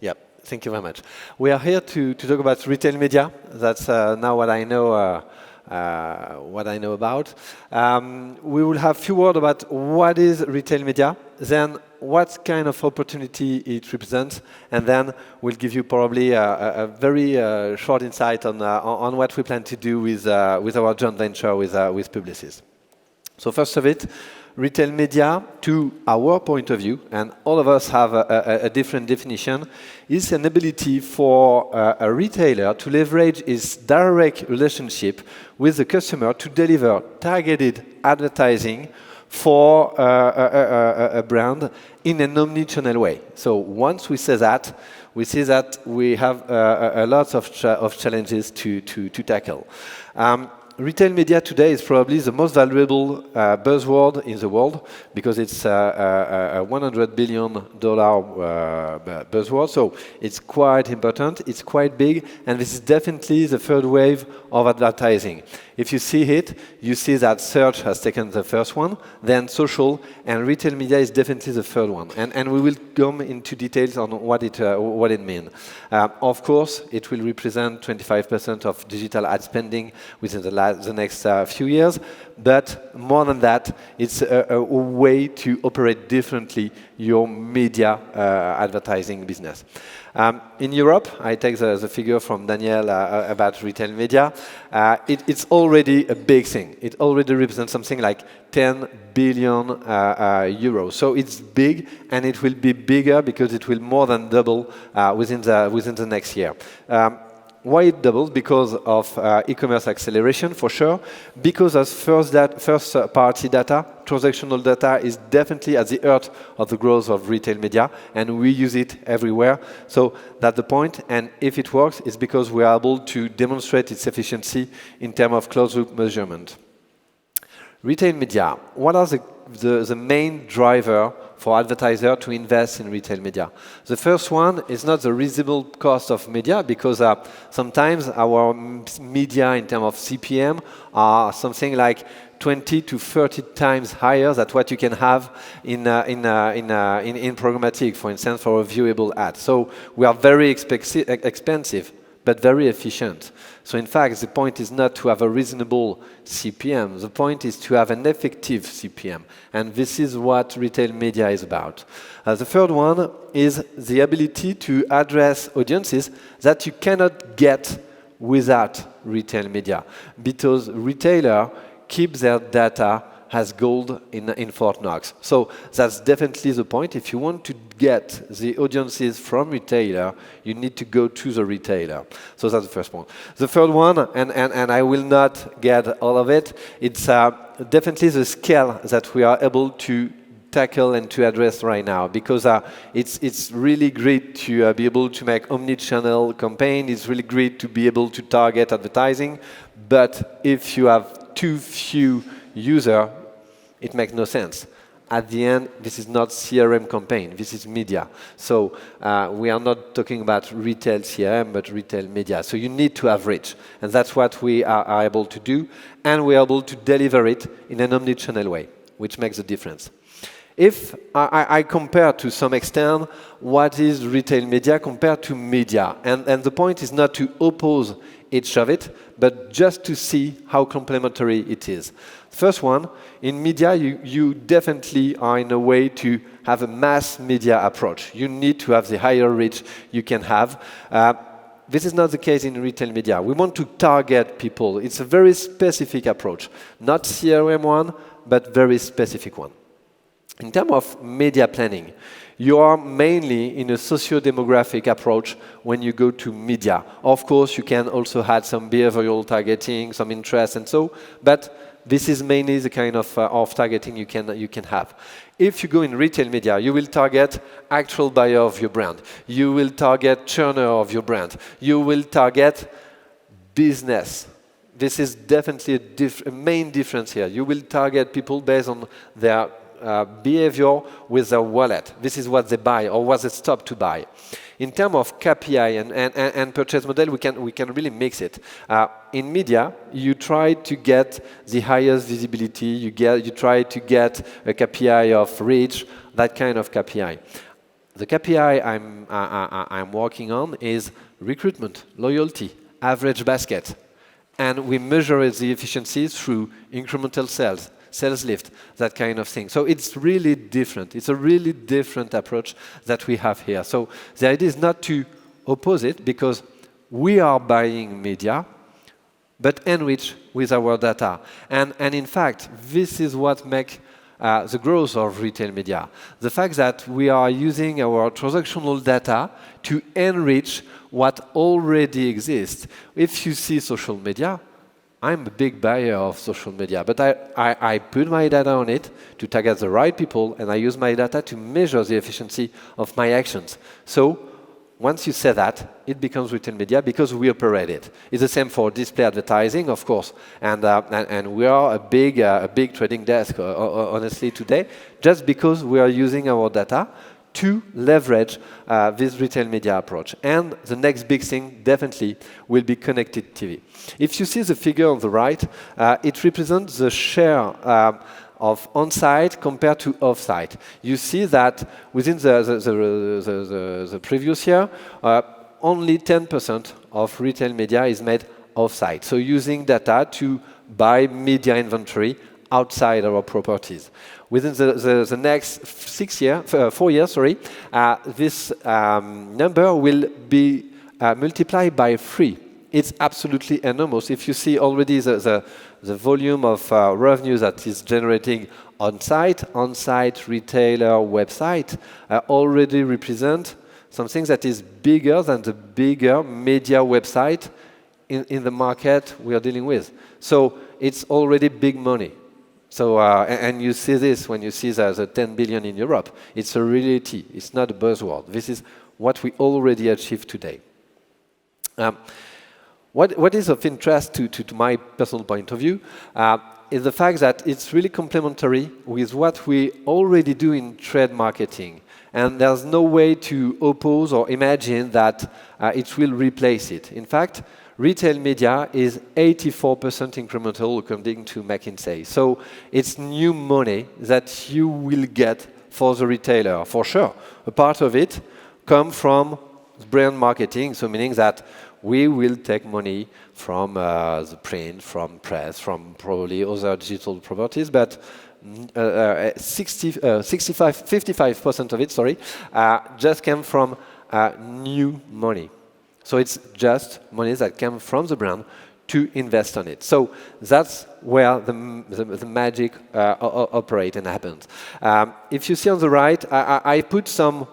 Yep, thank you very much. We are here to talk about retail media. That's now what I know about. We will have a few words about what is retail media, then what kind of opportunity it represents, and then we'll give you probably a very short insight on what we plan to do with our joint venture with Publicis. So first of it, retail media, to our point of view, and all of us have a different definition, is an ability for a retailer to leverage its direct relationship with the customer to deliver targeted advertising for a brand in an omni-channel way. So once we say that, we see that we have a lot of challenges to tackle. Retail media today is probably the most valuable buzzword in the world because it's a $100 billion buzzword. So it's quite important, it's quite big, and this is definitely the third wave of advertising. If you see it, you see that search has taken the first one, then social, and retail media is definitely the third one. And we will come into details on what it means. Of course, it will represent 25% of digital ad spending within the next few years, but more than that, it's a way to operate differently your media advertising business. In Europe, I take the figure from Daniel about retail media. It's already a big thing. It already represents something like 10 billion euros. So it's big, and it will be bigger because it will more than double within the next year. Why it doubles? Because of e-commerce acceleration, for sure. Because of first-party data, transactional data is definitely at the heart of the growth of retail media, and we use it everywhere. So that's the point. And if it works, it's because we are able to demonstrate its efficiency in terms of closed-loop measurement. Retail media. What are the main driver for advertisers to invest in retail media? The first one is not the reasonable cost of media, because sometimes our media in terms of CPM are something like 20 to 30 times higher than what you can have in programmatic, for instance, for a viewable ad. So we are very expensive, but very efficient. So in fact, the point is not to have a reasonable CPM. The point is to have an effective CPM. And this is what retail media is about. The third one is the ability to address audiences that you cannot get without retail media, because retailers keep their data as gold in Fort Knox. So that's definitely the point. If you want to get the audiences from retailer, you need to go to the retailer. So that's the first point. The third one, and I will not get all of it, it's definitely the scale that we are able to tackle and to address right now, because it's really great to be able to make omni-channel campaign. It's really great to be able to target advertising, but if you have too few users, it makes no sense. At the end, this is not CRM campaign, this is media. So we are not talking about retail CRM, but retail media. So you need to have reach, and that's what we are able to do, and we are able to deliver it in an omni-channel way, which makes a difference. If I compare to some extent what is retail media compared to media, and the point is not to oppose each of it, but just to see how complementary it is. First one, in media, you definitely are in a way to have a mass media approach. You need to have the higher reach you can have. This is not the case in retail media. We want to target people. It's a very specific approach, not CRM one, but very specific one. In terms of media planning, you are mainly in a socio-demographic approach when you go to media. Of course, you can also add some behavioral targeting, some interest and so, but this is mainly the kind of targeting you can have. If you go in retail media, you will target actual buyer of your brand. You will target churner of your brand. You will target business. This is definitely a main difference here. You will target people based on their behavior with their wallet. This is what they buy or what they stop to buy. In terms of KPI and purchase model, we can really mix it. In media, you try to get the highest visibility. You try to get a KPI of reach, that kind of KPI. The KPI I'm working on is recruitment, loyalty, average basket. And we measure the efficiencies through incremental sales, sales lift, that kind of thing. So it's really different. It's a really different approach that we have here. So the idea is not to oppose it, because we are buying media, but enrich with our data. And in fact, this is what makes the growth of retail media. The fact that we are using our transactional data to enrich what already exists. If you see social media, I'm a big buyer of social media, but I put my data on it to target the right people, and I use my data to measure the efficiency of my actions. So once you say that, it becomes retail media because we operate it. It's the same for display advertising, of course, and we are a big trading desk, honestly, today, just because we are using our data to leverage this retail media approach. And the next big thing definitely will be connected TV. If you see the figure on the right, it represents the share of on-site compared to off-site. You see that within the previous year, only 10% of retail media is made off-site. So using data to buy media inventory outside our properties. Within the next 4 years, this number will be multiplied by 3. It's absolutely enormous. If you see already the volume of revenue that is generating on-site retailer website already represent something that is bigger than the bigger media website in the market we are dealing with. So it's already big money. So, and you see this when you see the 10 billion in Europe. It's a reality. It's not a buzzword. This is what we already achieved today. What is of interest to my personal point of view is the fact that it's really complementary with what we already do in trade marketing. And there's no way to oppose or imagine that it will replace it. In fact, retail media is 84% incremental according to McKinsey. So it's new money that you will get for the retailer, for sure. A part of it comes from brand marketing, so meaning that we will take money from the print, from press, from probably other digital properties, but 55% of it, just came from new money. So it's just money that came from the brand to invest on it. So that's where the magic operates and happens. If you see on the right, I put some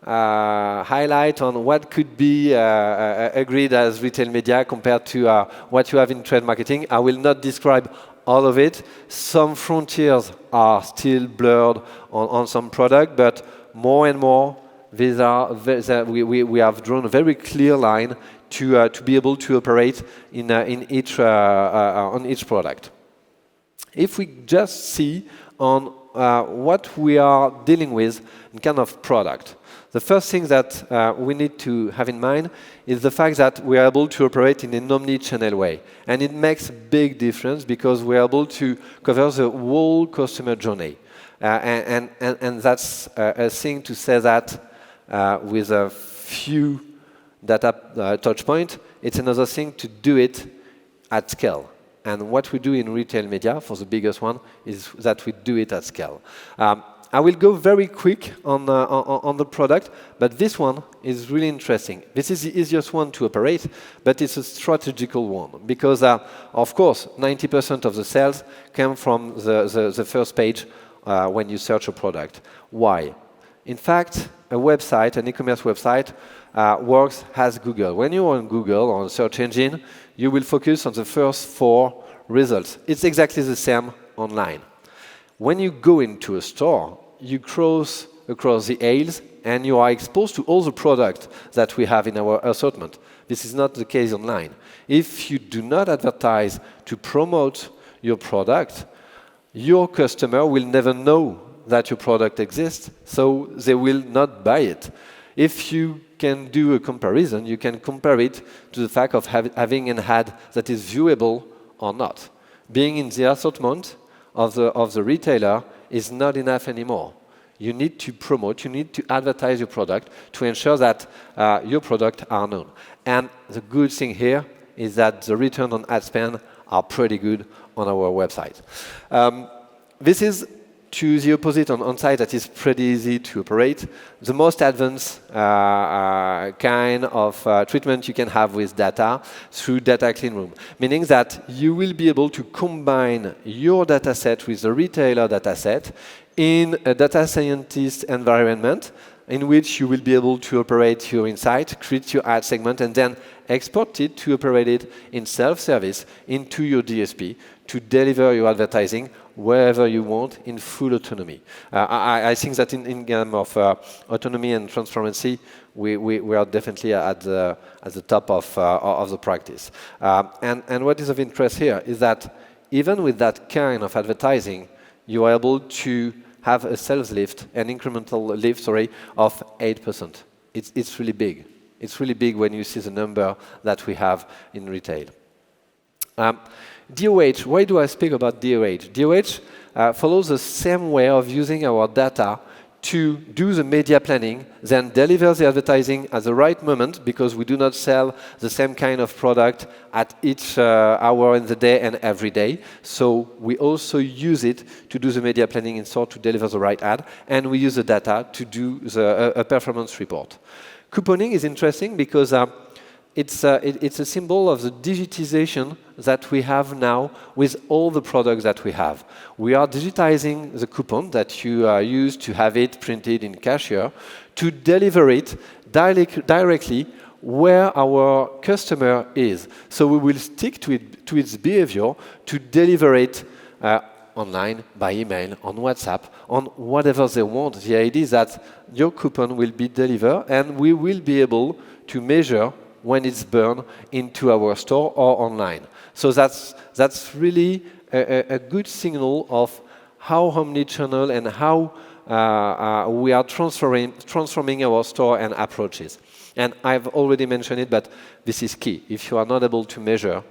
highlight on what could be agreed as retail media compared to what you have in trade marketing. I will not describe all of it. Some frontiers are still blurred on some product, but more and more these are we have drawn a very clear line to be able to operate in each on each product. If we just see on what we are dealing with in kind of product, the first thing that we need to have in mind is the fact that we are able to operate in an omni-channel way. And it makes a big difference because we are able to cover the whole customer journey. And that's a thing to say that with a few data touch points. It's another thing to do it at scale. And what we do in retail media, for the biggest one, is that we do it at scale. I will go very quick on the product, but this one is really interesting. This is the easiest one to operate, but it's a strategical one because, of course, 90% of the sales come from the first page when you search a product. Why? In fact, a website, an e-commerce website, works as Google. When you're on Google or on search engine, you will focus on the first 4 results. It's exactly the same online. When you go into a store, you cross across the aisles and you are exposed to all the products that we have in our assortment. This is not the case online. If you do not advertise to promote your product, your customer will never know that your product exists, so they will not buy it. If you can do a comparison, you can compare it to the fact of having an ad that is viewable or not. Being in the assortment of the retailer is not enough anymore. You need to promote, you need to advertise your product to ensure that your product are known. And the good thing here is that the return on ad spend are pretty good on our website. This is to the opposite on on-site that is pretty easy to operate. The most advanced kind of treatment you can have with data through data clean room, meaning that you will be able to combine your data set with the retailer data set in a data scientist environment in which you will be able to operate your insight, create your ad segment, and then export it to operate it in self-service into your DSP to deliver your advertising wherever you want in full autonomy. I think that in game of autonomy and transparency, we are definitely at the top of the practice. And what is of interest here is that even with that kind of advertising, you are able to have a sales lift, an incremental lift, of 8%. It's really big. It's really big when you see the number that we have in retail. DOH, why do I speak about DOH? DOH follows the same way of using our data to do the media planning, then deliver the advertising at the right moment, because we do not sell the same kind of product at each hour in the day and every day. So we also use it to do the media planning in store to deliver the right ad, and we use the data to do a performance report. Couponing is interesting because it's a symbol of the digitization that we have now with all the products that we have. We are digitizing the coupon that you use to have it printed in cashier to deliver it directly where our customer is. So we will stick to its behavior to deliver it online, by email, on WhatsApp, on whatever they want. The idea is that your coupon will be delivered and we will be able to measure when it's burned into our store or online. So that's really a good signal of how omnichannel and how we are transforming our store and approaches. And I've already mentioned it, but this is key. If you are not able to measure,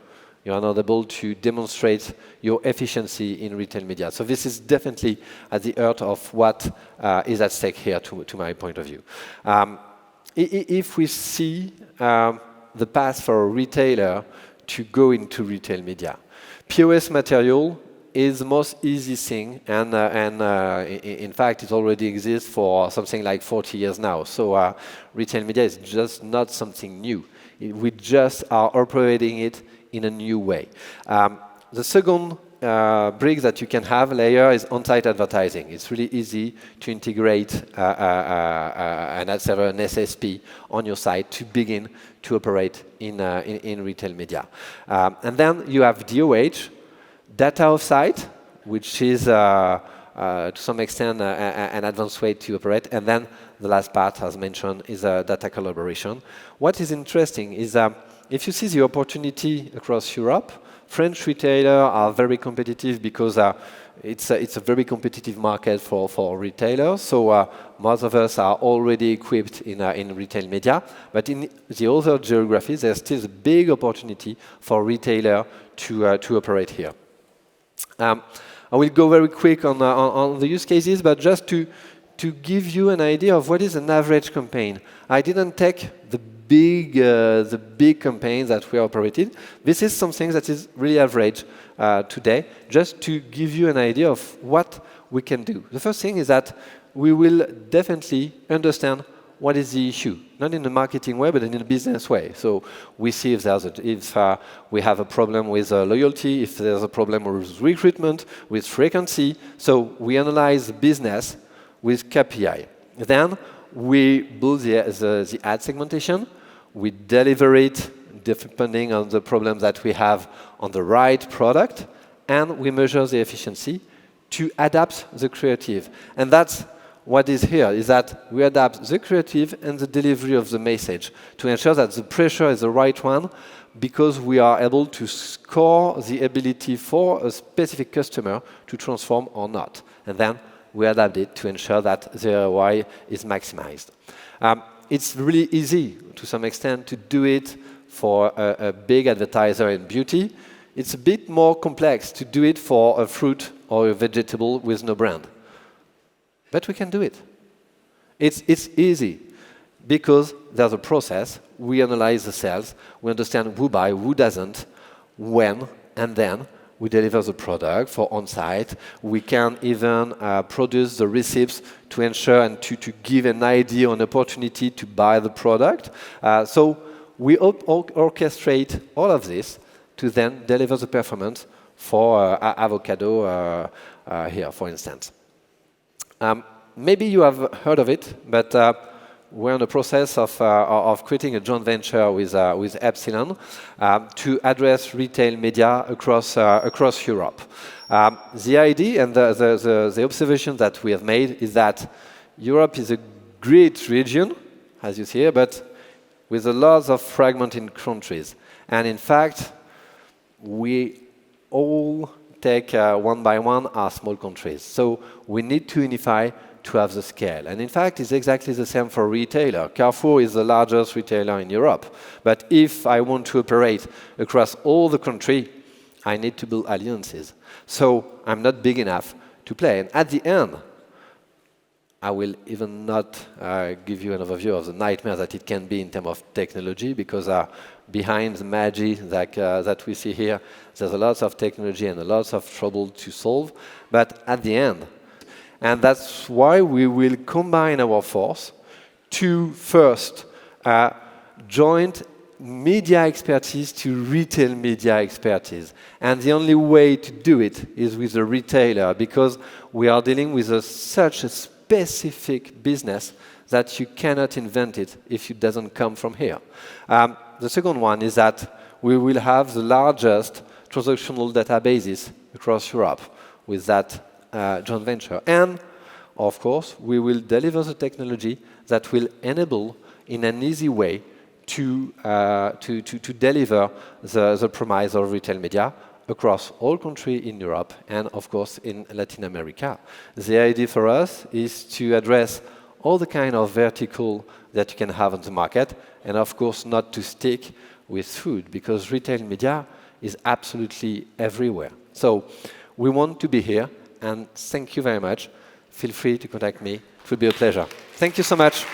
you are not able to demonstrate your efficiency in retail media. So this is definitely at the heart of what is at stake here, to my point of view. If we see the path for a retailer to go into retail media, POS material is the most easy thing, and in fact, it already exists for something like 40 years now. So retail media is just not something new. We just are operating it in a new way. The second brick that you can have layer is on-site advertising. It's really easy to integrate an ad server, an SSP on your site to begin to operate in retail media. And then you have DOH, data offsite, which is to some extent an advanced way to operate. And then the last part, as mentioned, is data collaboration. What is interesting is if you see the opportunity across Europe, French retailers are very competitive because it's a very competitive market for retailers. So most of us are already equipped in retail media. But in the other geographies, there's still a big opportunity for retailer to operate here. I will go very quick on the use cases, but just to give you an idea of what is an average campaign. I didn't take the big campaigns that we operated. This is something that is really average today, just to give you an idea of what we can do. The first thing is that we will definitely understand what is the issue, not in a marketing way, but in a business way. So we see if we have a problem with loyalty, if there's a problem with recruitment, with frequency. So we analyze the business with KPI. Then we build the ad segmentation. We deliver it depending on the problem that we have on the right product, and we measure the efficiency to adapt the creative. And that's what is here, is that we adapt the creative and the delivery of the message to ensure that the pressure is the right one, because we are able to score the ability for a specific customer to transform or not. And then we adapt it to ensure that the ROI is maximized. It's really easy, to some extent, to do it for a big advertiser in beauty. It's a bit more complex to do it for a fruit or a vegetable with no brand. But we can do it. It's easy because there's a process. We analyze the sales. We understand who buy, who doesn't, when, and then we deliver the product for on-site. We can even produce the receipts to ensure and to give an idea, an opportunity to buy the product. So we orchestrate all of this to then deliver the performance for avocado here, for instance. Maybe you have heard of it, but we're in the process of creating a joint venture with Epsilon to address retail media across Europe. The idea and the observation that we have made is that Europe is a great region, as you see here, but with a lot of fragmented countries. And in fact, we all take one by one are small countries. So we need to unify to have the scale. And in fact, it's exactly the same for retailer. Carrefour is the largest retailer in Europe. But if I want to operate across all the country, I need to build alliances. So I'm not big enough to play. And at the end, I will even not give you an overview of the nightmare that it can be in terms of technology, because behind the magic that we see here, there's a lot of technology and a lot of trouble to solve. But at the end, and that's why we will combine our force to first joint media expertise to retail media expertise. And the only way to do it is with a retailer, because we are dealing with such a specific business that you cannot invent it if it doesn't come from here. The second one is that we will have the largest transactional databases across Europe with that joint venture. And, of course, we will deliver the technology that will enable, in an easy way, to deliver the promise of retail media across all countries in Europe and, of course, in Latin America. The idea for us is to address all the kind of vertical that you can have on the market, and, of course, not to stick with food, because retail media is absolutely everywhere. So we want to be here, and thank you very much. Feel free to contact me. It will be a pleasure. Thank you so much.